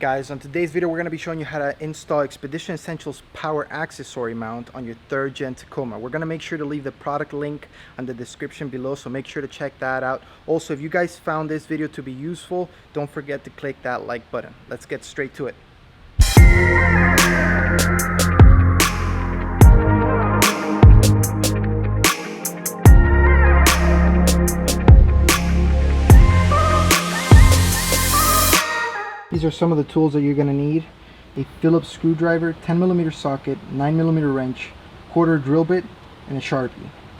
Guys, on today's video we're going to be showing you how to install Expedition Essentials power accessory mount on your 3rd gen Tacoma. We're going to make sure to leave the product link on the description below, so make sure to check that out. Also, if you guys found this video to be useful, don't forget to click that like button. Let's get straight to it. These are some of the tools that you're going to need: a Phillips screwdriver, 10mm socket, 9mm wrench, quarter drill bit, and a Sharpie.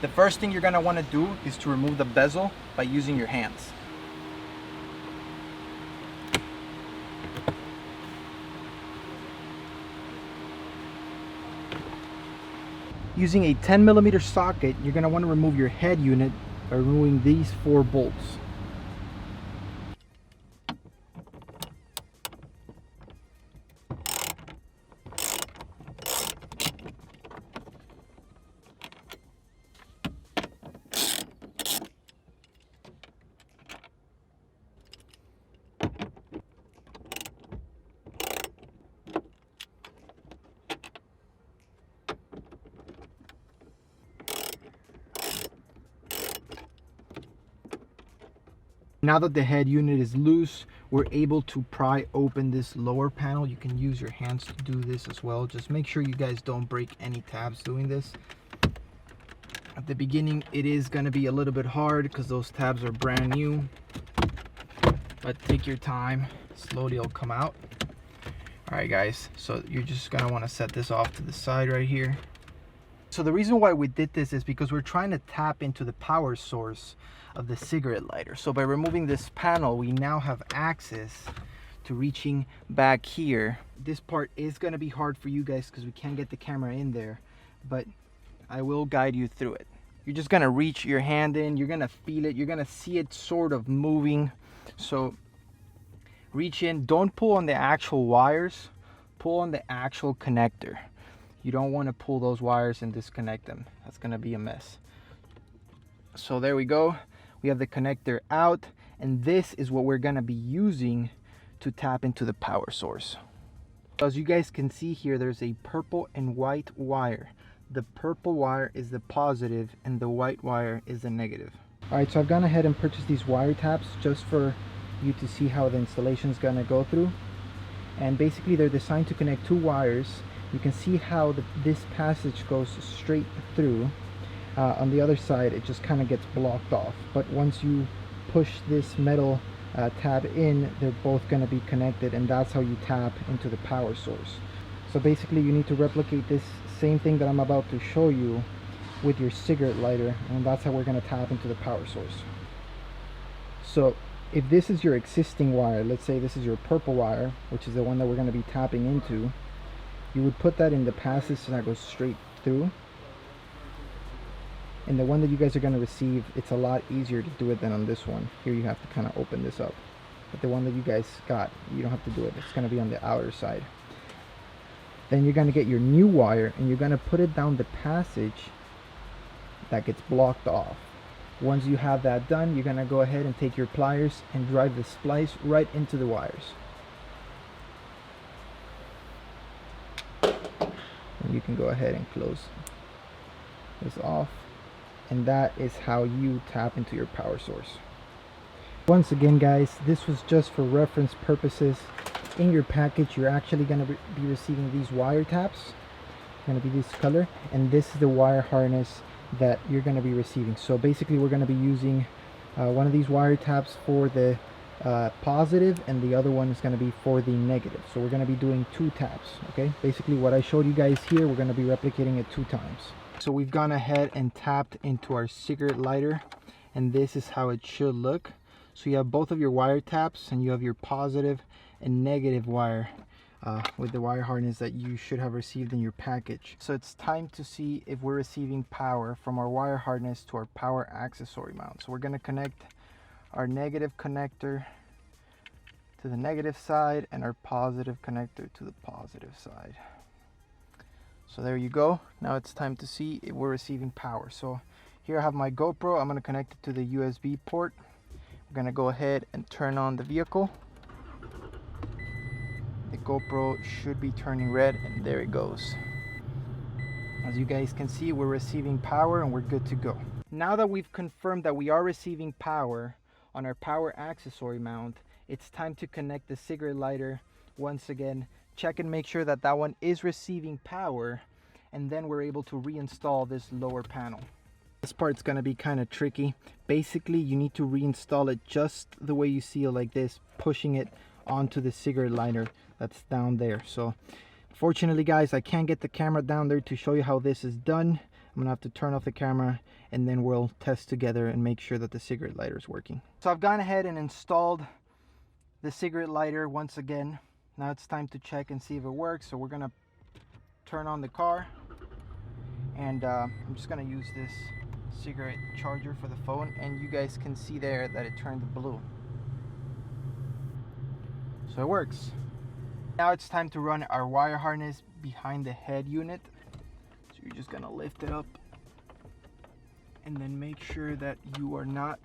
The first thing you're going to want to do is to remove the bezel by using your hands. Using a 10mm socket, you're going to want to remove your head unit by removing these 4 bolts. Now that the head unit is loose, we're able to pry open this lower panel. You can use your hands to do this as well. Just make sure you guys don't break any tabs doing this. At the beginning, it is going to be a little bit hard because those tabs are brand new. But take your time. Slowly it'll come out. Alright guys, so you're just going to want to set this off to the side right here. So the reason why we did this is because we're trying to tap into the power source of the cigarette lighter. So by removing this panel, we now have access to reaching back here. This part is going to be hard for you guys because we can't get the camera in there, but I will guide you through it. You're just going to reach your hand in, you're going to feel it, you're going to see it sort of moving. So reach in, don't pull on the actual wires, pull on the actual connector. You don't want to pull those wires and disconnect them. That's going to be a mess. So there we go. We have the connector out, and this is what we're going to be using to tap into the power source. As you guys can see here, there's a purple and white wire. The purple wire is the positive and the white wire is the negative. Alright, so I've gone ahead and purchased these wire taps just for you to see how the installation is going to go through. And basically they're designed to connect 2 wires. You can see how this passage goes straight through. On the other side, it just kind of gets blocked off. But once you push this metal tab in, they're both going to be connected, and that's how you tap into the power source. So basically, you need to replicate this same thing that I'm about to show you with your cigarette lighter, and that's how we're going to tap into the power source. So if this is your existing wire, let's say this is your purple wire, which is the one that we're going to be tapping into, you would put that in the passage that goes straight through. And the one that you guys are going to receive, it's a lot easier to do it than on this one. Here you have to kind of open this up. But the one that you guys got, you don't have to do it. It's going to be on the outer side. Then you're going to get your new wire, and you're going to put it down the passage that gets blocked off. Once you have that done, you're going to go ahead and take your pliers and drive the splice right into the wires. And you can go ahead and close this off. And that is how you tap into your power source. Once again guys, this was just for reference purposes. In your package, you're actually going to be receiving these wire taps. Going to be this color, and this is the wire harness that you're going to be receiving. So basically we're going to be using one of these wire taps for the positive, and the other one is going to be for the negative. So we're going to be doing 2 taps. Okay, basically what I showed you guys here, we're going to be replicating it 2 times. So we've gone ahead and tapped into our cigarette lighter, and this is how it should look. So you have both of your wire taps, and you have your positive and negative wire with the wire harness that you should have received in your package. So it's time to see if we're receiving power from our wire harness to our power accessory mount. So we're going to connect our negative connector to the negative side and our positive connector to the positive side. So there you go. Now it's time to see if we're receiving power. So here I have my GoPro. I'm going to connect it to the USB port. We're going to go ahead and turn on the vehicle. GoPro should be turning red, and there it goes. As you guys can see, we're receiving power and we're good to go. Now that we've confirmed that we are receiving power on our power accessory mount, it's time to connect the cigarette lighter once again. Check and make sure that that one is receiving power, and then we're able to reinstall this lower panel. This part's gonna be kind of tricky. Basically, you need to reinstall it just the way you see it, like this, pushing it onto the cigarette lighter that's down there. So fortunately guys, I can't get the camera down there to show you how this is done. I'm gonna have to turn off the camera and then we'll test together and make sure that the cigarette lighter is working. So I've gone ahead and installed the cigarette lighter once again. Now it's time to check and see if it works. So we're gonna turn on the car, and I'm just gonna use this cigarette charger for the phone, and you guys can see there that it turned blue. So it works. Now it's time to run our wire harness behind the head unit. So you're just gonna lift it up and then make sure that you are not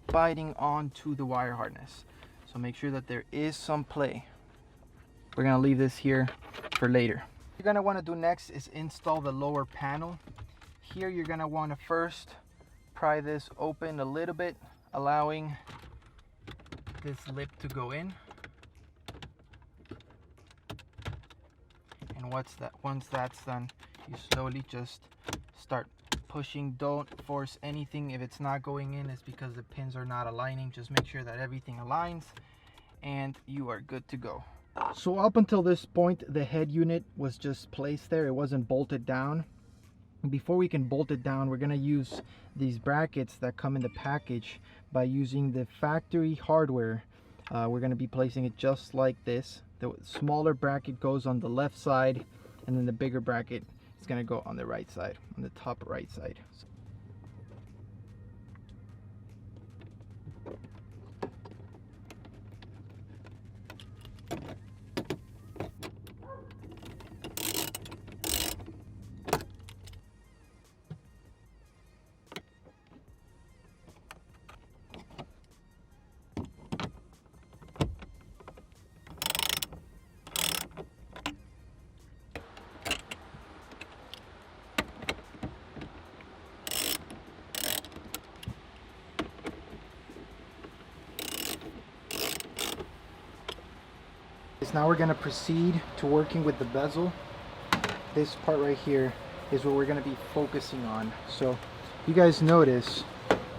biting onto the wire harness. So make sure that there is some play. We're gonna leave this here for later. What you're gonna wanna do next is install the lower panel. Here you're gonna wanna first pry this open a little bit, allowing this lip to go in. And once that's done, you slowly just start pushing. Don't force anything. If it's not going in, it's because the pins are not aligning. Just make sure that everything aligns and you are good to go. So up until this point, the head unit was just placed there. It wasn't bolted down. Before we can bolt it down, we're going to use these brackets that come in the package. By using the factory hardware, we're going to be placing it just like this. The smaller bracket goes on the left side, and then the bigger bracket is going to go on the right side, on the top right side. Now we're going to proceed to working with the bezel. This part right here is what we're going to be focusing on. So you guys notice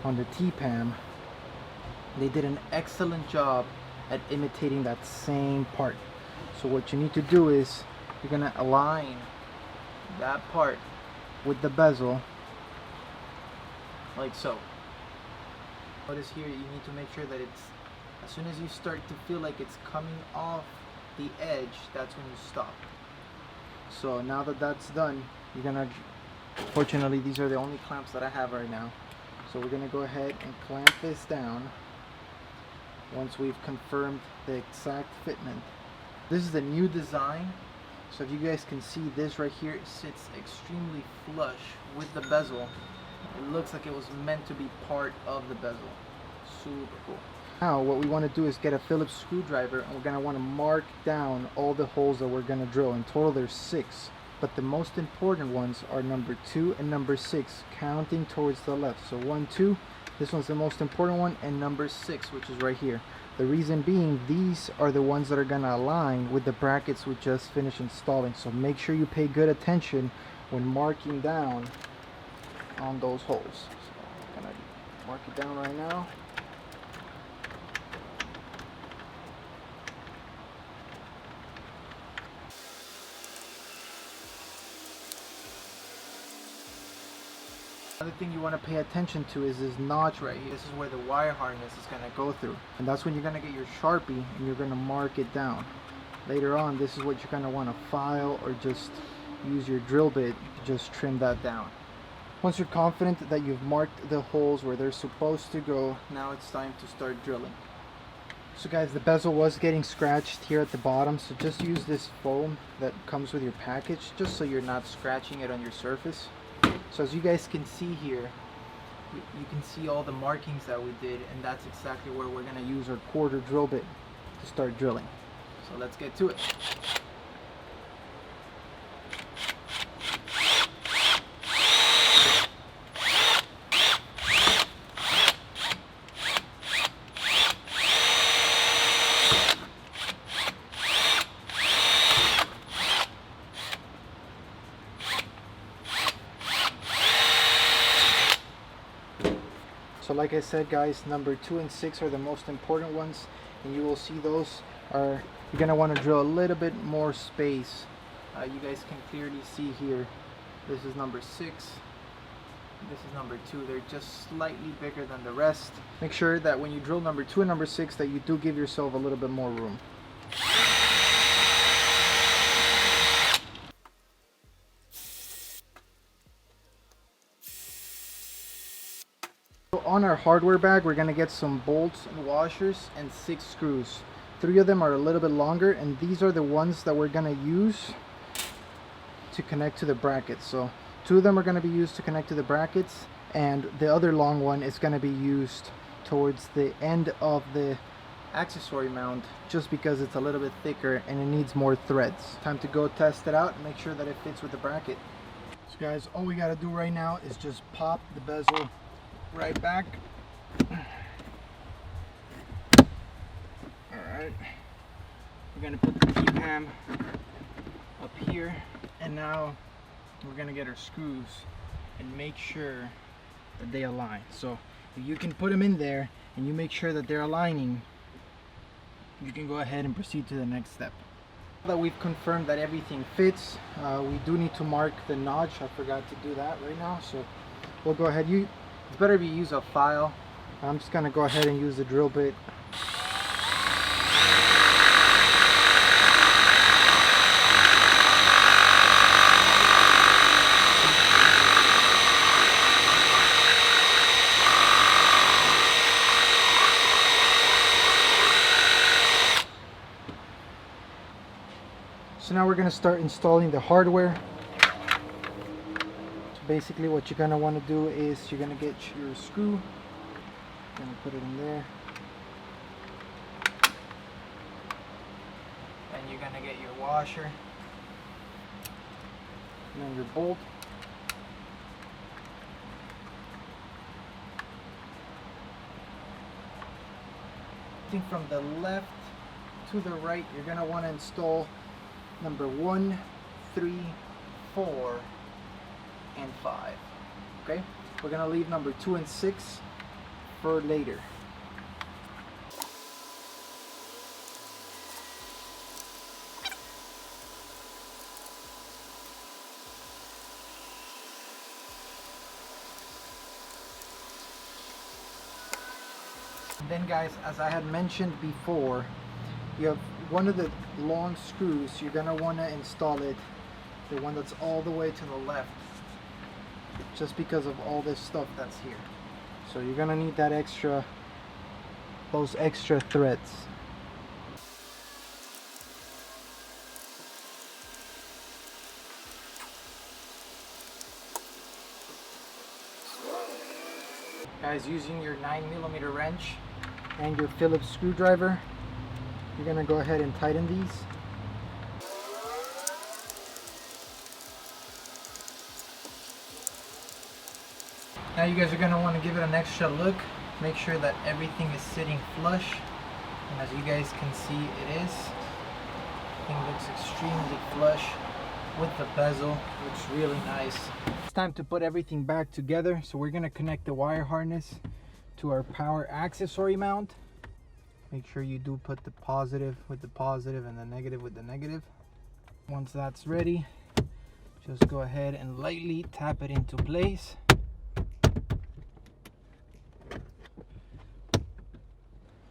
on the T-PAM, they did an excellent job at imitating that same part. So what you need to do is you're going to align that part with the bezel like so. Notice here, you need to make sure that it's, as soon as you start to feel like it's coming off the edge, that's when you stop. So now that that's done, you're gonna, fortunately these are the only clamps that I have right now, so we're gonna go ahead and clamp this down once we've confirmed the exact fitment. This is the new design, so if you guys can see, this right here sits extremely flush with the bezel. It looks like it was meant to be part of the bezel. Super cool. Now what we want to do is get a Phillips screwdriver, and we're going to want to mark down all the holes that we're going to drill. In total there's 6, but the most important ones are number 2 and number 6, counting towards the left. So 1, 2, this one's the most important one, and number 6, which is right here. The reason being, these are the ones that are going to align with the brackets we just finished installing. So make sure you pay good attention when marking down on those holes. So I'm going to mark it down right now. Another thing you want to pay attention to is this notch right here. This is where the wire harness is going to go through, and that's when you're going to get your Sharpie and you're going to mark it down. Later on, this is what you're going to want to file or just use your drill bit to just trim that down. Once you're confident that you've marked the holes where they're supposed to go, now it's time to start drilling. So guys, the bezel was getting scratched here at the bottom, so just use this foam that comes with your package, just so you're not scratching it on your surface. So as you guys can see here, you can see all the markings that we did, and that's exactly where we're going to use our quarter drill bit to start drilling. So let's get to it. So like I said guys, number 2 and 6 are the most important ones, and you will see those are, you're going to want to drill a little bit more space. You guys can clearly see here, this is number 6, this is number 2. They're just slightly bigger than the rest. Make sure that when you drill number 2 and number 6 that you do give yourself a little bit more room. So on our hardware bag, we're going to get some bolts and washers and 6 screws. 3 of them are a little bit longer, and these are the ones that we're going to use to connect to the brackets. So 2 of them are going to be used to connect to the brackets, and the other long one is going to be used towards the end of the accessory mount, just because it's a little bit thicker and it needs more threads. Time to go test it out and make sure that it fits with the bracket. So guys, all we got to do right now is just pop the bezel right back. Alright, we're going to put the T-pam up here, and now we're going to get our screws and make sure that they align. So if you can put them in there and you make sure that they're aligning, you can go ahead and proceed to the next step. Now that we've confirmed that everything fits, we do need to mark the notch. I forgot to do that right now, so we'll go ahead. It's better if you use a file. I'm just going to go ahead and use the drill bit. So now we're going to start installing the hardware. So basically what you're going to want to do is you're going to get your screw, you're going to put it in there, and you're going to get your washer, and then your bolt. I think from the left to the right, you're going to want to install number 1, 3, 4, and 5. Okay, we're gonna leave number 2 and 6 for later. And then guys, as I had mentioned before, you have one of the long screws. You're going to want to install it, the one that's all the way to the left, just because of all this stuff that's here. So you're going to need that those extra threads. Guys, using your 9mm wrench and your Phillips screwdriver, you're going to go ahead and tighten these. Now you guys are going to want to give it an extra look. Make sure that everything is sitting flush. And as you guys can see, it is. Everything looks extremely flush with the bezel. Looks really nice. It's time to put everything back together. So we're going to connect the wire harness to our power accessory mount. Make sure you do put the positive with the positive and the negative with the negative. Once that's ready, just go ahead and lightly tap it into place.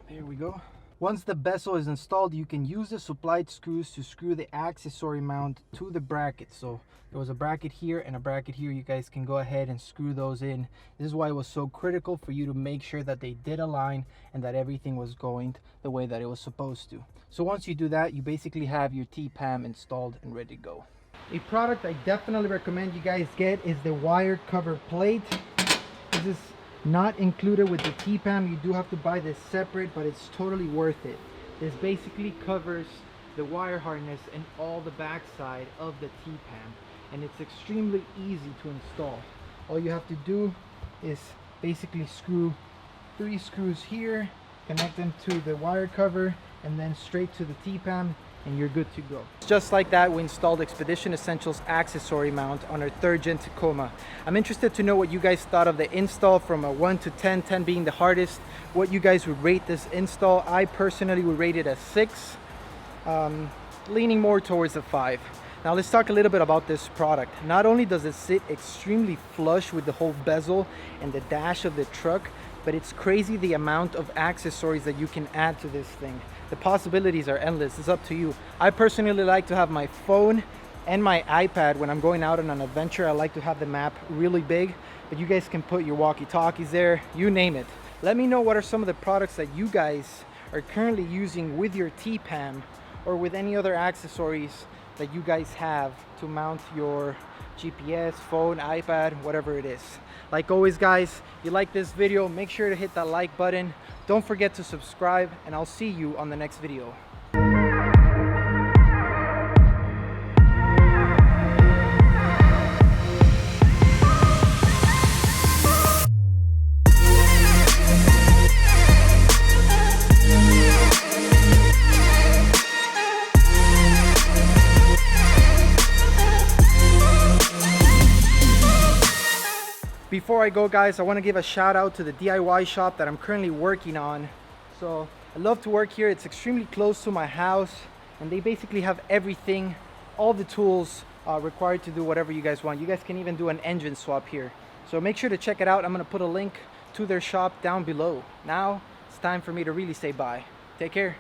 There we go. Once the bezel is installed, you can use the supplied screws to screw the accessory mount to the bracket. So there was a bracket here and a bracket here. You guys can go ahead and screw those in. This is why it was so critical for you to make sure that they did align and that everything was going the way that it was supposed to. So once you do that, you basically have your T-pam installed and ready to go. A product I definitely recommend you guys get is the wire cover plate. This is not included with the T-pam. You do have to buy this separate, but it's totally worth it. This basically covers the wire harness and all the backside of the T-pam, and it's extremely easy to install. All you have to do is basically screw 3 screws here, connect them to the wire cover, and then straight to the T-pam, and you're good to go. Just like that, we installed Expedition Essentials accessory mount on our 3rd gen Tacoma. I'm interested to know what you guys thought of the install from a 1 to 10, 10 being the hardest, what you guys would rate this install. I personally would rate it a 6, leaning more towards a 5. Now let's talk a little bit about this product. Not only does it sit extremely flush with the whole bezel and the dash of the truck, but it's crazy the amount of accessories that you can add to this thing. The possibilities are endless. It's up to you. I personally like to have my phone and my iPad when I'm going out on an adventure. I like to have the map really big, but you guys can put your walkie-talkies there, you name it. Let me know what are some of the products that you guys are currently using with your T-PAM or with any other accessories that you guys have to mount your GPS, phone, iPad, whatever it is. Like always guys, if you like this video, make sure to hit that like button. Don't forget to subscribe, and I'll see you on the next video. Before I go guys, I want to give a shout out to the DIY shop that I'm currently working on. So I love to work here. It's extremely close to my house, and they basically have everything, all the tools required to do whatever you guys want. You guys can even do an engine swap here. So make sure to check it out. I'm going to put a link to their shop down below. Now it's time for me to really say bye. Take care.